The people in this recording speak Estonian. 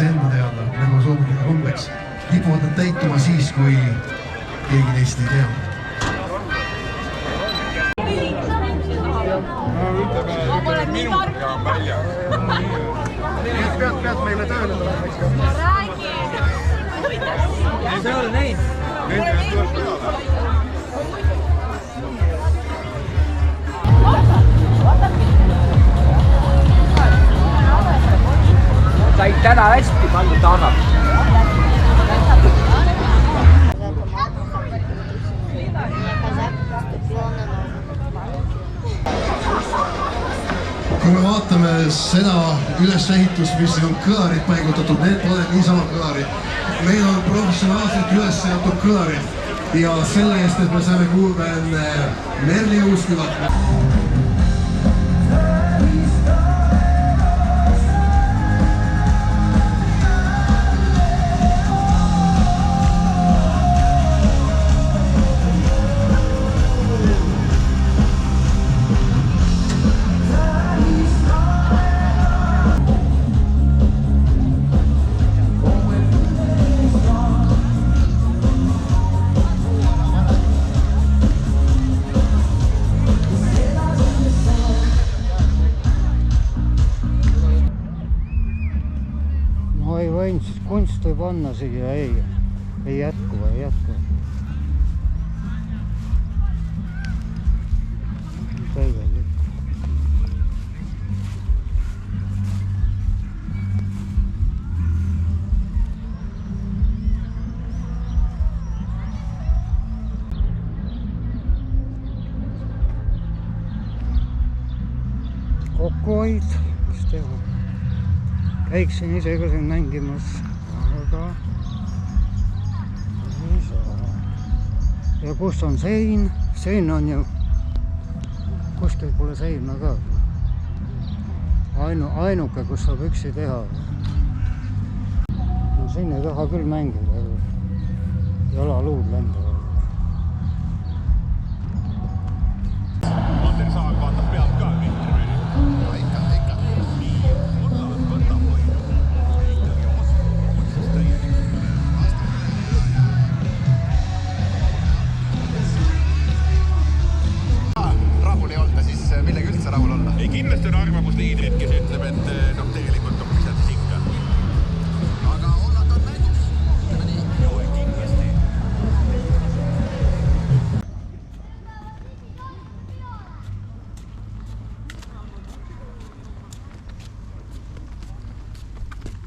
enda teada, nagu soomlastel kombeks, kipuvad nad täituma siis, kui keegi neist ei tea. Minutiga on välja. Pead meile tööle tulema. Ma räägin. See ei ole neid. Nendele tuleb peale. Said täna hästi pandud taanad. Kui me vaatame seda ülesehitust, mis on kõlarid paigutatud, need pole niisama kõlarid. Meil on professionaalselt üles seatud kõlarid ja selle eest, et me saame kuulda enne Merli Uuskülat. Kunst võib anna siia, ei jätku. Täielik. Kokkuhoid, mis teha. Käiksin ise ka siin mängimas, aga ei saa. Ja kus on sein? Sein on ju, kuskil pole seina ka. Ainuke, kus saab üksi teha. No siin ei taha küll mängida, jalaluud lendavad.